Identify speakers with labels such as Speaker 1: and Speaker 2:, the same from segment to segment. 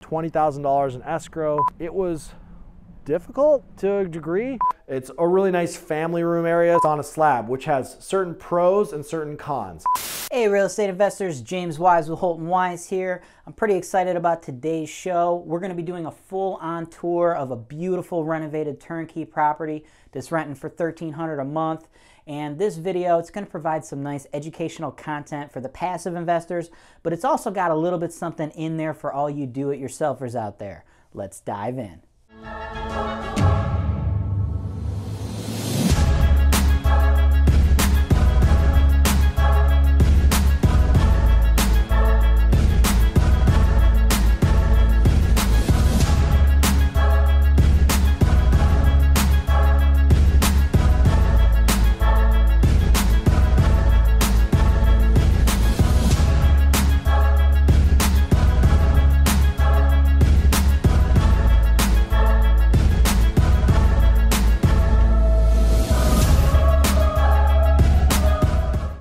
Speaker 1: $20,000 in escrow. It was difficult to a degree. It's a really nice family room area. It's on a slab, which has certain pros and certain cons.
Speaker 2: Hey real estate investors, James Wise with Holton-Wise here. I'm pretty excited about today's show. We're going to be doing a full-on tour of a beautiful renovated turnkey property that's renting for $1,300 a month. And this video, it's going to provide some nice educational content for the passive investors, but it's also got a little bit something in there for all you do-it-yourselfers out there. Let's dive in.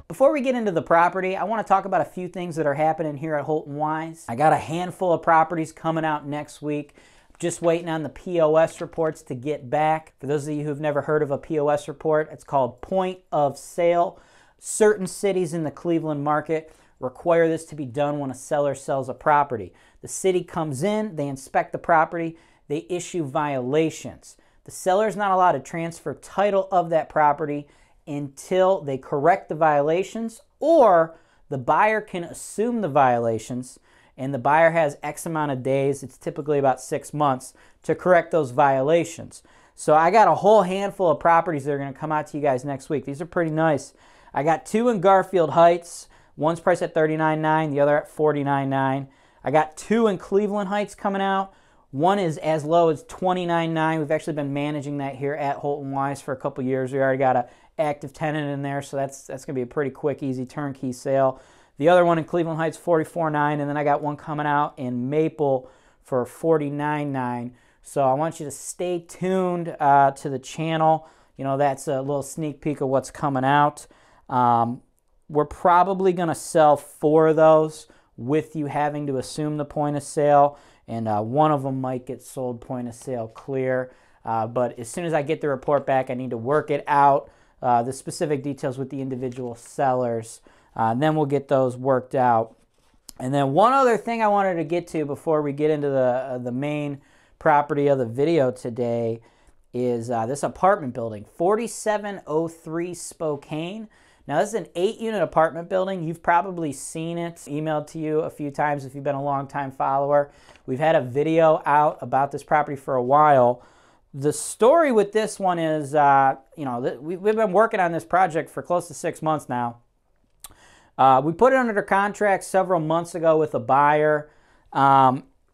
Speaker 2: Before we get into the property, I want to talk about a few things that are happening here at Holton-Wise. I got a handful of properties coming out next week. Just waiting on the POS reports to get back. For those of you who've never heard of a POS report, it's called point of sale. Certain cities in the Cleveland market require this to be done when a seller sells a property. The city comes in, they inspect the property, they issue violations. The seller is not allowed to transfer title of that property until they correct the violations, or the buyer can assume the violations, and the buyer has X amount of days, it's typically about 6 months, to correct those violations. So I got a whole handful of properties that are going to come out to you guys next week. These are pretty nice. I got 2 in Garfield Heights. One's priced at $39,900, the other at $49,900. I got 2 in Cleveland Heights coming out. One is as low as $29,900. We've actually been managing that here at Holton-Wise for a couple years. We already got a active tenant in there, so that's going to be a pretty quick, easy turnkey sale. The other one in Cleveland Heights, $44,900, and then I got one coming out in Maple for $49,900. So I want you to stay tuned to the channel. You know, that's a little sneak peek of what's coming out. We're probably going to sell 4 of those with you having to assume the point of sale, and one of them might get sold point of sale clear. But as soon as I get the report back, I need to work it out. The specific details with the individual sellers. Then we'll get those worked out. And then one other thing I wanted to get to before we get into the main property of the video today is this apartment building, 4703 Spokane. Now this is an 8-unit apartment building. You've probably seen it, emailed to you a few times if you've been a long-time follower. We've had a video out about this property for a while. The story with this one is, you know, we've been working on this project for close to 6 months now. We put it under contract several months ago with a buyer.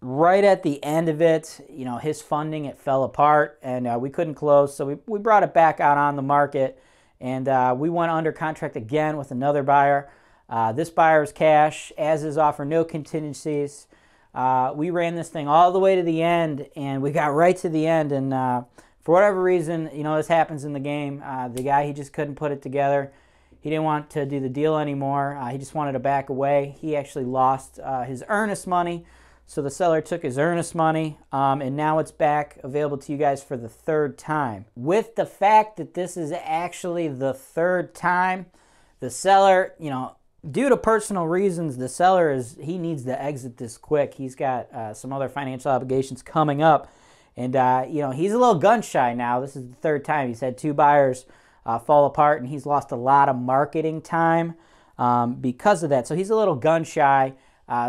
Speaker 2: Right at the end of it, you know, his funding, it fell apart, and we couldn't close, so we brought it back out on the market, and we went under contract again with another buyer. This buyer is cash, as is offer, no contingencies. We ran this thing all the way to the end, and we got right to the end, and for whatever reason, you know, this happens in the game. The guy, he just couldn't put it together. He didn't want to do the deal anymore. He just wanted to back away. He actually lost his earnest money, so the seller took his earnest money, and now it's back available to you guys for the 3rd time. With the fact that this is actually the 3rd time, the seller, you know, due to personal reasons, the seller he needs to exit this quick. He's got some other financial obligations coming up, and you know, he's a little gun shy now. This is the 3rd time. He's had 2 buyers fall apart, and he's lost a lot of marketing time because of that. So he's a little gun shy.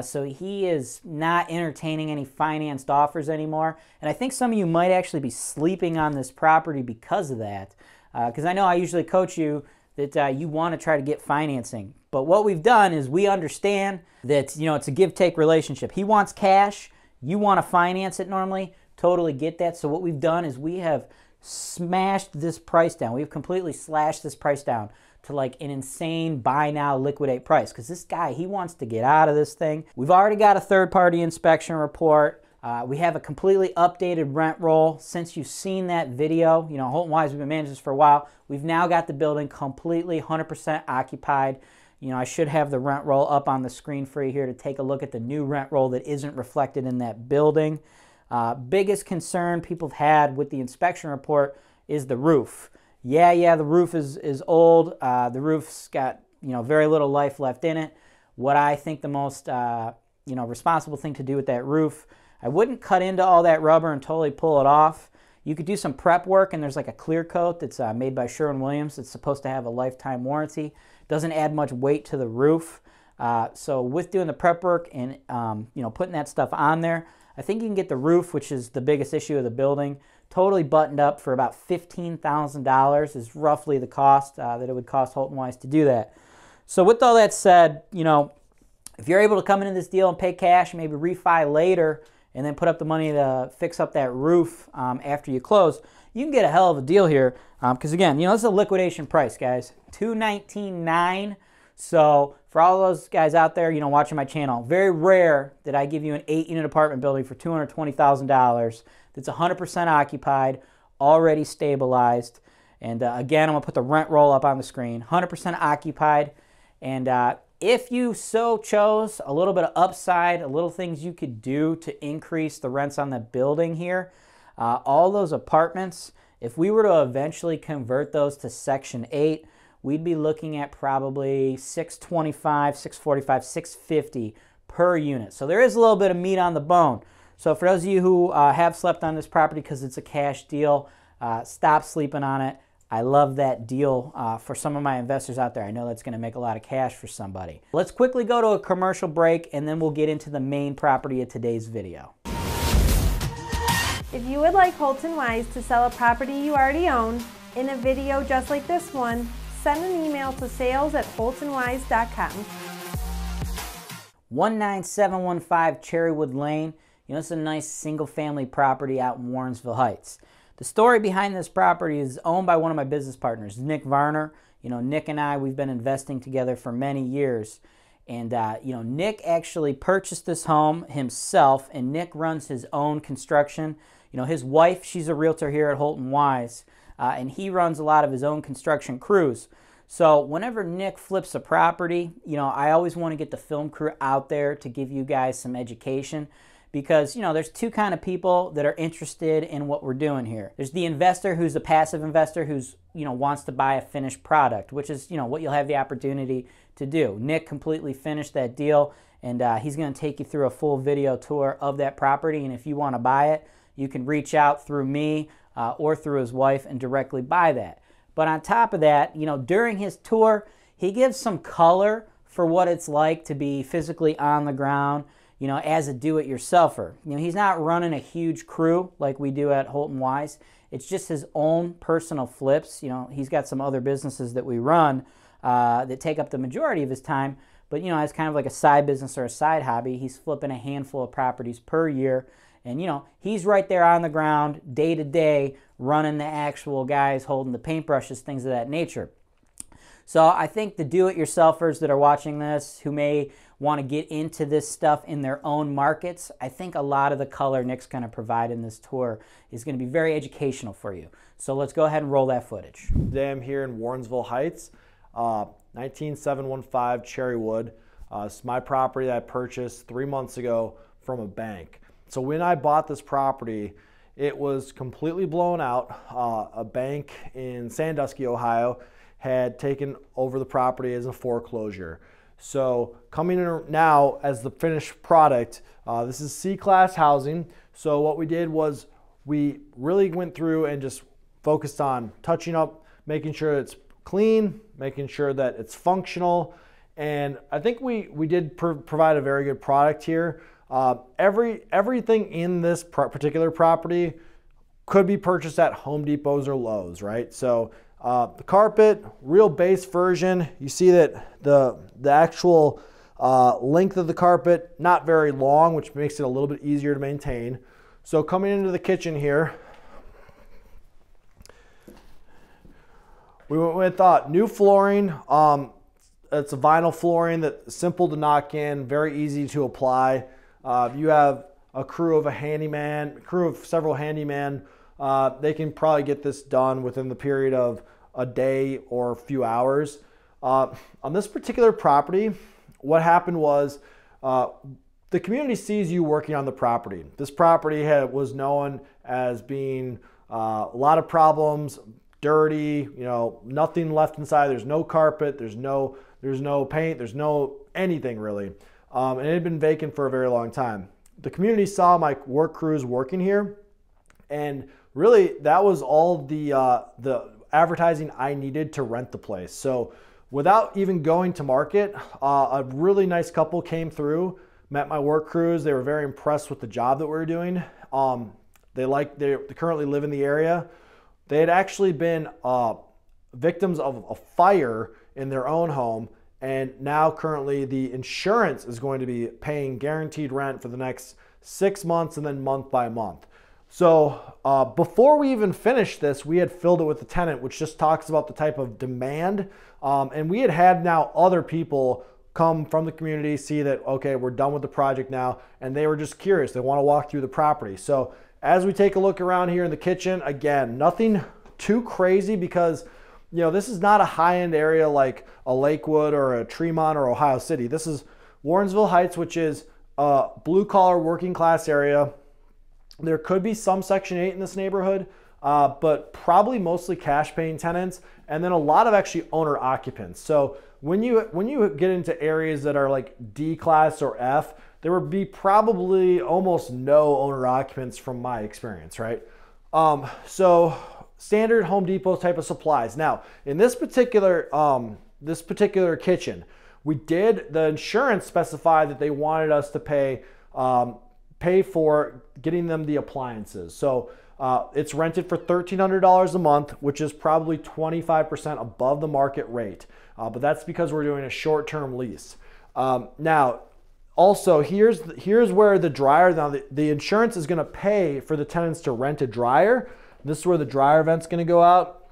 Speaker 2: So he is not entertaining any financed offers anymore. And I think some of you might actually be sleeping on this property because of that. Because I know I usually coach you that you want to try to get financing. But what we've done is we understand that, you know, it's a give-take relationship. He wants cash. You want to finance it normally. Totally get that. So what we've done is we have smashed this price down. We've completely slashed this price down to like an insane buy now, liquidate price, because this guy, he wants to get out of this thing. We've already got a third-party inspection report. We have a completely updated rent roll. Since you've seen that video, you know, Holton-Wise, we've been managing this for a while. We've now got the building completely 100% occupied. You know, I should have the rent roll up on the screen for you here to take a look at the new rent roll that isn't reflected in that building. Biggest concern people have had with the inspection report is the roof. Yeah, the roof is old. The roof's got, you know, very little life left in it. What I think the most, you know, responsible thing to do with that roof, I wouldn't cut into all that rubber and totally pull it off. You could do some prep work, and there's like a clear coat that's made by Sherwin-Williams. It's supposed to have a lifetime warranty. Doesn't add much weight to the roof. So with doing the prep work and, you know, putting that stuff on there, I think you can get the roof, which is the biggest issue of the building, totally buttoned up for about $15,000 is roughly the cost that it would cost Holton-Wise to do that. So with all that said, you know, if you're able to come into this deal and pay cash, maybe refi later, and then put up the money to fix up that roof after you close, you can get a hell of a deal here. Because again, you know, this is a liquidation price, guys, $219,900. So for all those guys out there, you know, watching my channel, very rare that I give you an 8-unit apartment building for $220,000 that's 100% occupied, already stabilized. And again, I'm gonna put the rent roll up on the screen, 100% occupied. And if you so chose, a little bit of upside, a little things you could do to increase the rents on the building here, all those apartments, if we were to eventually convert those to Section 8, we'd be looking at probably $625, $645, $650 per unit. So there is a little bit of meat on the bone. So for those of you who have slept on this property because it's a cash deal, stop sleeping on it. I love that deal for some of my investors out there. I know that's going to make a lot of cash for somebody. Let's quickly go to a commercial break, and then we'll get into the main property of today's video.
Speaker 3: If you would like Holton-Wise to sell a property you already own in a video just like this one, send an email to sales@holtonwise.com.
Speaker 2: 19715 Cherrywood Lane. You know, it's a nice single-family property out in Warrensville Heights. The story behind this property is owned by one of my business partners, Nick Varner. You know, Nick and I, we've been investing together for many years. And, you know, Nick actually purchased this home himself, and Nick runs his own construction. You know, his wife, she's a realtor here at Holton-Wise, and he runs a lot of his own construction crews. So whenever Nick flips a property, you know, I always want to get the film crew out there to give you guys some education. Because, you know, there's two kind of people that are interested in what we're doing here. There's the investor who's a passive investor who's, you know, wants to buy a finished product, which is, you know, what you'll have the opportunity to do. Nick completely finished that deal, and he's going to take you through a full video tour of that property. And if you want to buy it, you can reach out through me or through his wife and directly buy that. But on top of that, you know, during his tour, he gives some color for what it's like to be physically on the ground, you know, as a do-it-yourselfer. You know, he's not running a huge crew like we do at Holton-Wise. It's just his own personal flips. You know, he's got some other businesses that we run that take up the majority of his time. But, you know, as kind of like a side business or a side hobby, he's flipping a handful of properties per year. And, you know, he's right there on the ground, day to day, running the actual guys, holding the paintbrushes, things of that nature. So I think the do-it-yourselfers that are watching this who may want to get into this stuff in their own markets, I think a lot of the color Nick's going to provide in this tour is going to be very educational for you. So let's go ahead and roll that footage.
Speaker 1: Today I'm here in Warrensville Heights, 19715 Cherrywood. It's my property that I purchased 3 months ago from a bank. So when I bought this property, it was completely blown out. A bank in Sandusky, Ohio, had taken over the property as a foreclosure. So coming in now as the finished product, this is C-class housing. So what we did was we really went through and just focused on touching up, making sure it's clean, making sure that it's functional. And I think we did provide a very good product here. Everything in this particular property could be purchased at Home Depots or Lowe's, right? So the carpet, real base version. You see that the actual length of the carpet, not very long, which makes it a little bit easier to maintain. So coming into the kitchen here, we went with new flooring. It's a vinyl flooring that's simple to knock in, very easy to apply. You have a crew of several handymen. They can probably get this done within the period of a day or a few hours. On this particular property, what happened was the community sees you working on the property. This property was known as being a lot of problems, dirty, nothing left inside. There's no carpet, there's no paint, there's no anything really. And it had been vacant for a very long time. The community saw my work crews working here, and really that was all the advertising I needed to rent the place. So without even going to market, a really nice couple came through, met my work crews. They were very impressed with the job that we were doing. They currently live in the area. They had actually been victims of a fire in their own home, and now currently the insurance is going to be paying guaranteed rent for the next 6 months and then month by month. So before we even finished this, we had filled it with the tenant, which just talks about the type of demand. And we had now other people come from the community, see that, okay, we're done with the project now, and they were just curious. They want to walk through the property. So as we take a look around here in the kitchen, again, nothing too crazy because this is not a high-end area like a Lakewood or a Tremont or Ohio City. This is Warrensville Heights, which is a blue-collar working class area. There could be some Section 8 in this neighborhood, but probably mostly cash-paying tenants, and then a lot of actually owner-occupants. So when you get into areas that are like D class or F, there would be probably almost no owner-occupants from my experience, right? So standard Home Depot type of supplies. Now, in this particular kitchen, the insurance specified that they wanted us to pay for getting them the appliances. So it's rented for $1,300 a month, which is probably 25% above the market rate. But that's because we're doing a short-term lease. Now, also, here's where the dryer, now the insurance is gonna pay for the tenants to rent a dryer. This is where the dryer vent's gonna go out.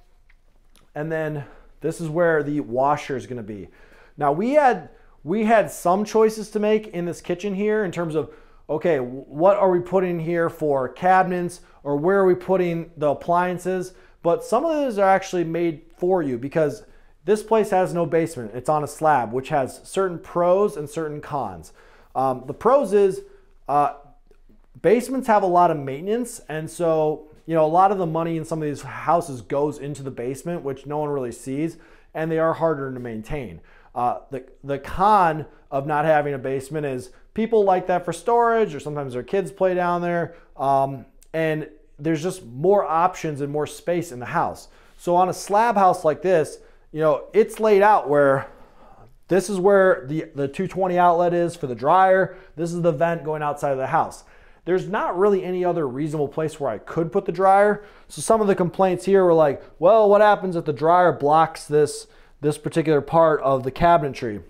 Speaker 1: And then this is where the washer is gonna be. Now we had some choices to make in this kitchen here in terms of, okay, what are we putting here for cabinets, or where are we putting the appliances? But some of those are actually made for you because this place has no basement. It's on a slab, which has certain pros and certain cons. The pros is basements have a lot of maintenance, and so a lot of the money in some of these houses goes into the basement, which no one really sees, and they are harder to maintain. The con of not having a basement is people like that for storage, or sometimes their kids play down there, and there's just more options and more space in the house. So on a slab house like this, it's laid out where this is where the 220 outlet is for the dryer. This is the vent going outside of the house. There's not really any other reasonable place where I could put the dryer. So some of the complaints here were like, well, what happens if the dryer blocks this particular part of the cabinetry?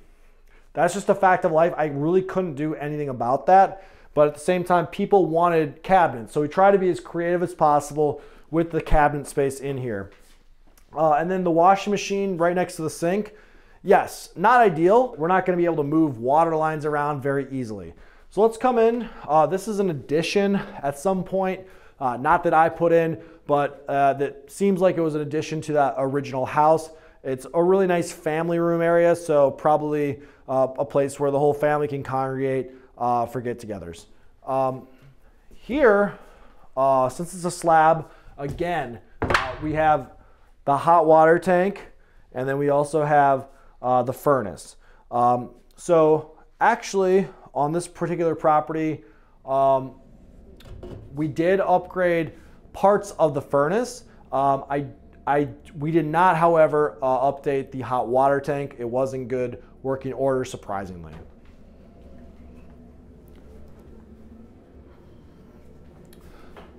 Speaker 1: That's just a fact of life. I really couldn't do anything about that. But at the same time, people wanted cabinets. So we try to be as creative as possible with the cabinet space in here. And then the washing machine right next to the sink. Yes, not ideal. We're not going to be able to move water lines around very easily. So let's come in. This is an addition at some point. Not that I put in, but that seems like it was an addition to that original house. It's a really nice family room area, so probably a place where the whole family can congregate for get-togethers. Here, since it's a slab, again, we have the hot water tank, and then we also have the furnace. So actually, on this particular property, we did upgrade parts of the furnace. We did not, however, update the hot water tank. It was in good working order, surprisingly.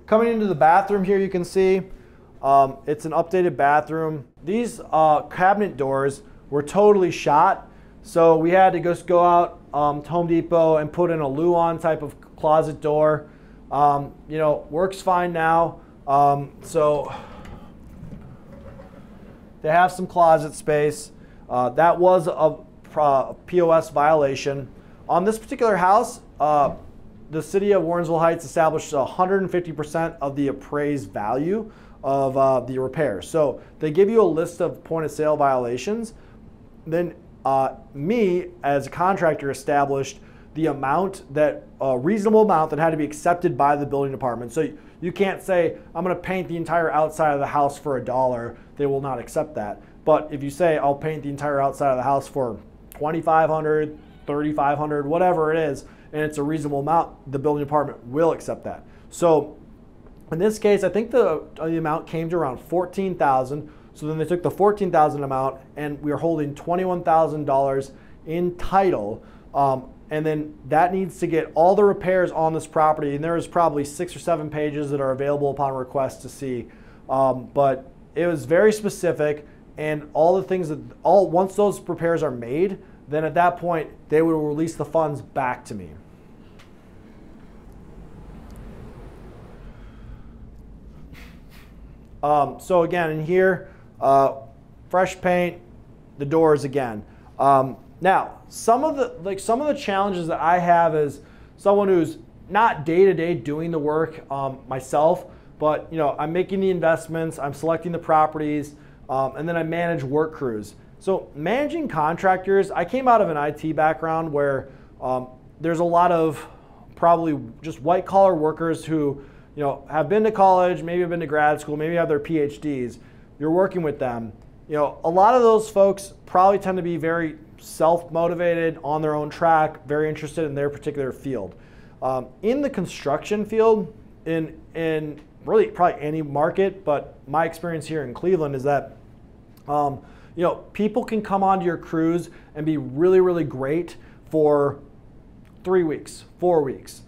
Speaker 1: Coming into the bathroom here, you can see it's an updated bathroom. These cabinet doors were totally shot, so we had to just go out to Home Depot and put in a Luan type of closet door. Works fine now. So they have some closet space. That was a POS violation. On this particular house, the city of Warrensville Heights established 150% of the appraised value of the repairs. So they give you a list of point of sale violations. then me as a contractor established the amount that a reasonable amount that had to be accepted by the building department. So you can't say, I'm going to paint the entire outside of the house for $1. They will not accept that. But if you say, I'll paint the entire outside of the house for $2,500, $3,500, whatever it is, and it's a reasonable amount, the building department will accept that. So in this case, I think the amount came to around $14,000. So then they took the $14,000 amount, and we are holding $21,000 in title. And then that needs to get all the repairs on this property. And there is probably 6 or 7 pages that are available upon request to see. But it was very specific, and all the things that, once those repairs are made, then at that point, they would release the funds back to me. So again, in here, fresh paint, the doors again. Now, some of the challenges that I have as someone who's not day-to-day doing the work myself, but I'm making the investments, I'm selecting the properties, and then I manage work crews. So managing contractors, I came out of an IT background where there's a lot of probably just white-collar workers who have been to college, maybe have been to grad school, maybe have their PhDs. You're working with them. A lot of those folks probably tend to be very self-motivated, on their own track, very interested in their particular field. In the construction field, in really probably any market, but my experience here in Cleveland is that people can come onto your crews and be really, really great for 3 weeks, 4 weeks.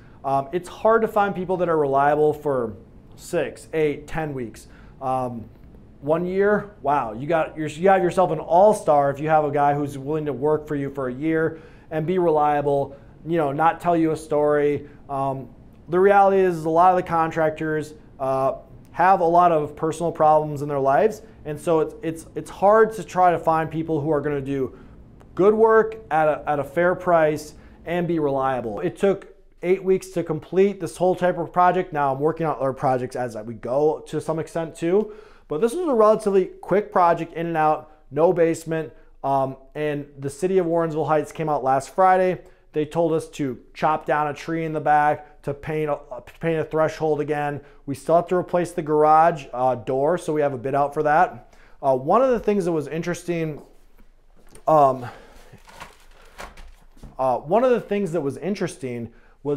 Speaker 1: It's hard to find people that are reliable for 6, 8, 10 weeks. 1 year, wow, you have yourself an all-star if you have a guy who's willing to work for you for a year and be reliable, not tell you a story. The reality is a lot of the contractors have a lot of personal problems in their lives, and so it's hard to try to find people who are going to do good work at a fair price and be reliable. It took 8 weeks to complete this whole type of project. Now I'm working on other projects as we go to some extent too. But this was a relatively quick project, in and out, no basement. And the city of Warrensville Heights came out last Friday. They told us to chop down a tree in the back, to paint a threshold again. We still have to replace the garage door, so we have a bid out for that. One of the things that was interesting, was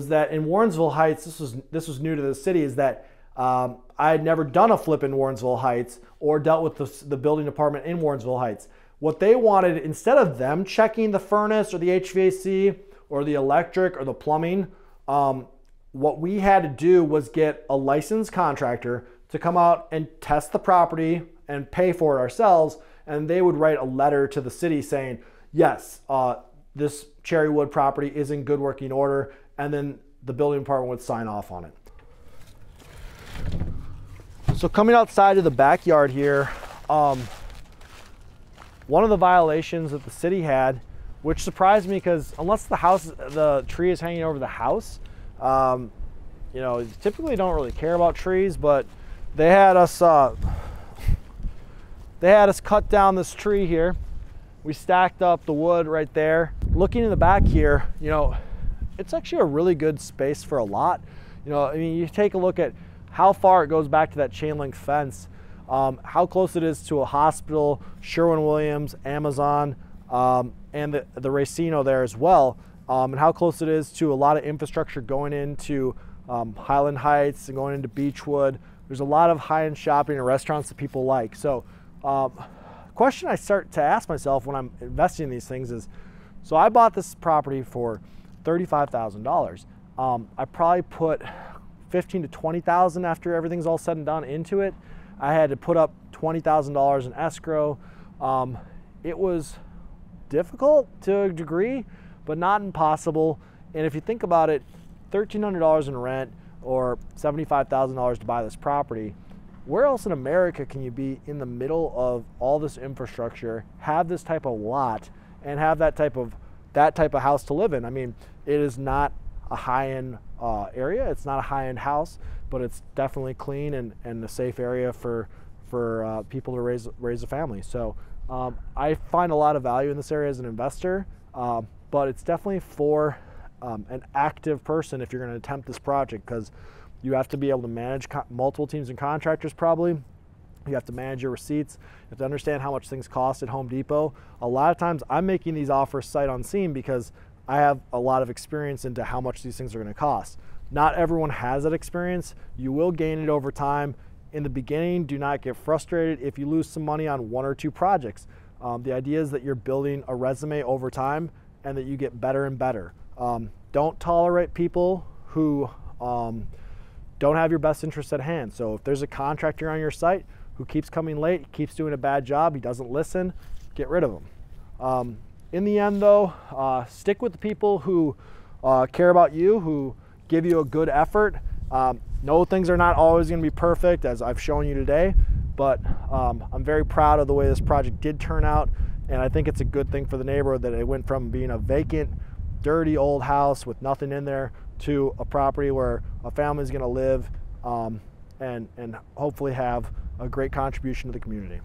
Speaker 1: that in Warrensville Heights, this was new to the city, is that I had never done a flip in Warrensville Heights or dealt with the building department in Warrensville Heights. What they wanted, instead of them checking the furnace or the HVAC or the electric or the plumbing, what we had to do was get a licensed contractor to come out and test the property and pay for it ourselves, and they would write a letter to the city saying, yes, this Cherrywood property is in good working order, and then the building department would sign off on it. So coming outside of the backyard here, one of the violations that the city had, which surprised me because unless the tree is hanging over the house, typically don't really care about trees, but they had us cut down this tree here. We stacked up the wood right there. Looking in the back here, it's actually a really good space for a lot. You take a look at how far it goes back to that chain link fence, how close it is to a hospital, Sherwin-Williams, Amazon, and the Racino there as well, and how close it is to a lot of infrastructure going into Highland Heights and going into Beechwood. There's a lot of high-end shopping and restaurants that people like. So question I start to ask myself when I'm investing in these things is, so I bought this property for $35,000. I probably put $15,000 to $20,000 after everything's all said and done into it. I had to put up $20,000 in escrow. It was difficult to a degree, but not impossible. And if you think about it, $1,300 in rent or $75,000 to buy this property, where else in America can you be in the middle of all this infrastructure, have this type of lot, and have that type of house to live in? I mean, it is not a high-end area. It's not a high-end house, but it's definitely clean and a safe area for people to raise a family. So I find a lot of value in this area as an investor, but it's definitely for an active person if you're going to attempt this project, because you have to be able to manage multiple teams and contractors probably. You have to manage your receipts. You have to understand how much things cost at Home Depot. A lot of times I'm making these offers sight unseen because I have a lot of experience into how much these things are going to cost. Not everyone has that experience. You will gain it over time. In the beginning, do not get frustrated if you lose some money on 1 or 2 projects. The idea is that you're building a resume over time and that you get better and better. Don't tolerate people who don't have your best interest at hand. So if there's a contractor on your site who keeps coming late, keeps doing a bad job, he doesn't listen, get rid of him. In the end though, stick with the people who care about you, who give you a good effort. No, things are not always going to be perfect, as I've shown you today, but I'm very proud of the way this project did turn out, and I think it's a good thing for the neighborhood that it went from being a vacant, dirty old house with nothing in there to a property where a family is going to live and hopefully have a great contribution to the community.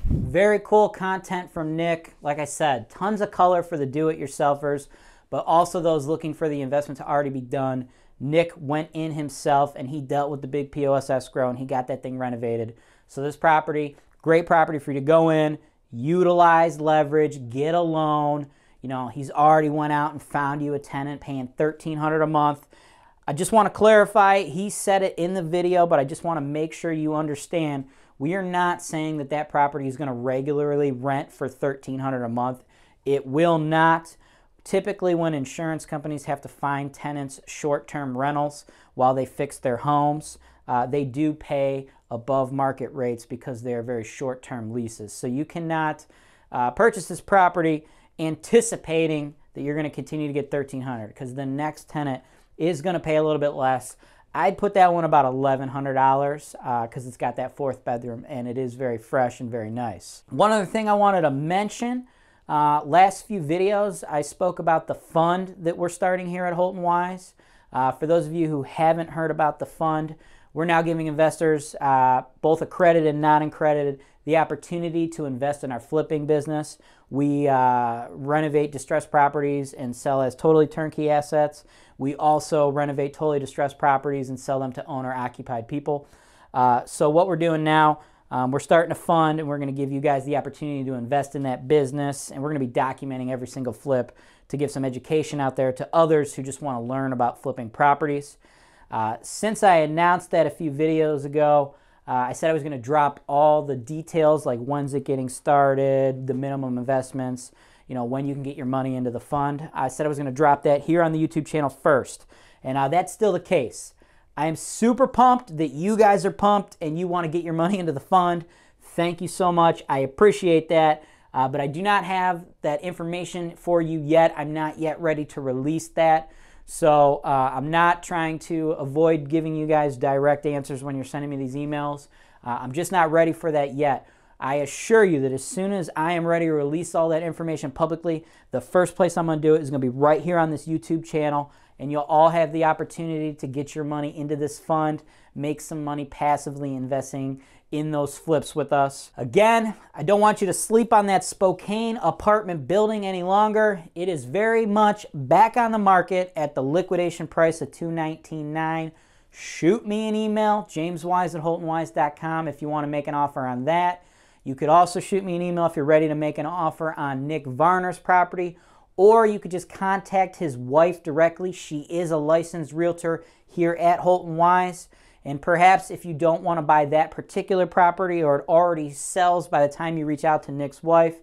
Speaker 2: Very cool content from Nick. Like I said, tons of color for the do-it-yourselfers, but also those looking for the investment to already be done. Nick went in himself and he dealt with the big POS escrow and he got that thing renovated. So this property, great property for you to go in, utilize leverage, get a loan. You know, he's already went out and found you a tenant paying $1,300 a month. I just want to clarify, he said it in the video, but I just want to make sure you understand, we are not saying that that property is going to regularly rent for $1,300 a month. It will not. Typically, when insurance companies have to find tenants short-term rentals while they fix their homes, they do pay above market rates because they are very short-term leases. So you cannot purchase this property anticipating that you're going to continue to get $1,300, because the next tenant is going to pay a little bit less. I'd put that one about $1,100 because it's got that 4th bedroom and it is very fresh and very nice. One other thing I wanted to mention, last few videos I spoke about the fund that we're starting here at Holton-Wise. For those of you who haven't heard about the fund, we're now giving investors, both accredited and non-accredited, the opportunity to invest in our flipping business. We renovate distressed properties and sell as totally turnkey assets. We also renovate totally distressed properties and sell them to owner-occupied people. So what we're doing now, we're starting a fund and we're going to give you guys the opportunity to invest in that business, and we're going to be documenting every single flip to give some education out there to others who just want to learn about flipping properties. Since I announced that a few videos ago, I said I was going to drop all the details, like when's it getting started, the minimum investments, you know, when you can get your money into the fund. I said I was going to drop that here on the YouTube channel first, and that's still the case. I am super pumped that you guys are pumped and you want to get your money into the fund. Thank you so much. I appreciate that, but I do not have that information for you yet. I'm not yet ready to release that. So I'm not trying to avoid giving you guys direct answers when you're sending me these emails. I'm just not ready for that yet. I assure you that as soon as I am ready to release all that information publicly, the first place I'm going to do it is going to be right here on this YouTube channel, and you'll all have the opportunity to get your money into this fund, make some money passively investing in those flips with us. Again, I don't want you to sleep on that Spokane apartment building any longer. It is very much back on the market at the liquidation price of $219,900. Shoot me an email, jameswise@holtonwise.com, if you want to make an offer on that. You could also shoot me an email if you're ready to make an offer on Nick Varner's property, or you could just contact his wife directly. She is a licensed realtor here at Holton-Wise. And perhaps if you don't want to buy that particular property, or it already sells by the time you reach out to Nick's wife,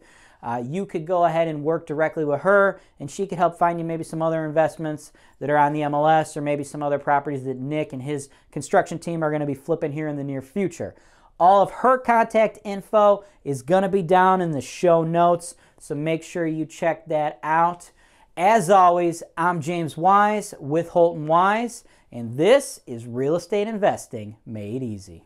Speaker 2: you could go ahead and work directly with her, and she could help find you maybe some other investments that are on the MLS, or maybe some other properties that Nick and his construction team are going to be flipping here in the near future. All of her contact info is going to be down in the show notes, so make sure you check that out. As always, I'm James Wise with Holton-Wise, and this is Real Estate Investing Made Easy.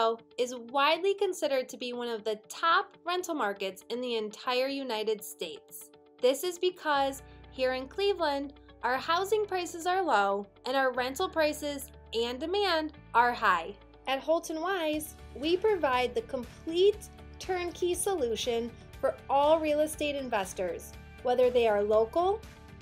Speaker 3: Ohio is widely considered to be one of the top rental markets in the entire United States. This is because here in Cleveland, our housing prices are low and our rental prices and demand are high. At Holton-Wise, we provide the complete turnkey solution for all real estate investors, whether they are local,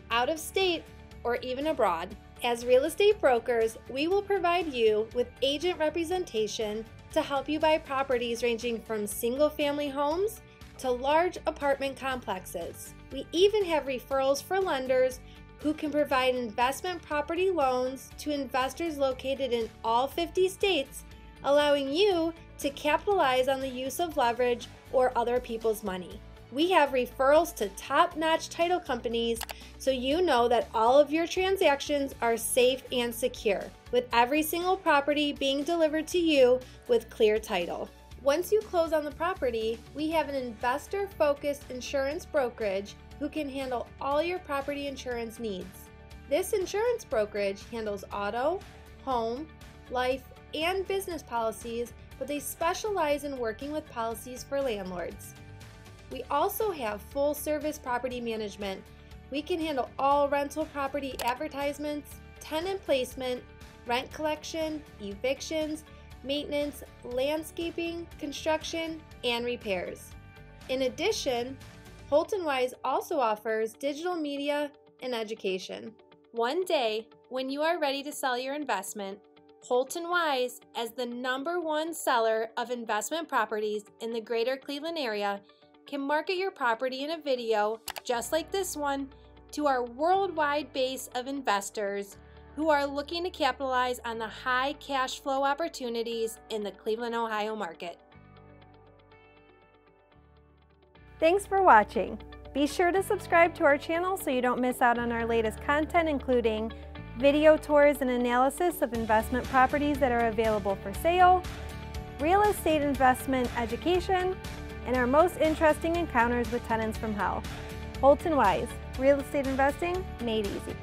Speaker 3: out of state, or even abroad. As real estate brokers, we will provide you with agent representation to help you buy properties ranging from single-family homes to large apartment complexes. We even have referrals for lenders who can provide investment property loans to investors located in all 50 states, allowing you to capitalize on the use of leverage or other people's money. We have referrals to top-notch title companies so you know that all of your transactions are safe and secure, with every single property being delivered to you with clear title. Once you close on the property, we have an investor-focused insurance brokerage who can handle all your property insurance needs. This insurance brokerage handles auto, home, life, and business policies, but they specialize in working with policies for landlords. We also have full-service property management. We can handle all rental property advertisements, tenant placement, rent collection, evictions, maintenance, landscaping, construction, and repairs. In addition, Holton-Wise also offers digital media and education. One day, when you are ready to sell your investment, Holton-Wise, as the #1 seller of investment properties in the greater Cleveland area, can market your property in a video just like this one to our worldwide base of investors who are looking to capitalize on the high cash flow opportunities in the Cleveland, Ohio market.
Speaker 4: Thanks for watching. Be sure to subscribe to our channel so you don't miss out on our latest content, including video tours and analysis of investment properties that are available for sale, real estate investment education, and our most interesting encounters with tenants from hell. Holton-Wise, real estate investing made easy.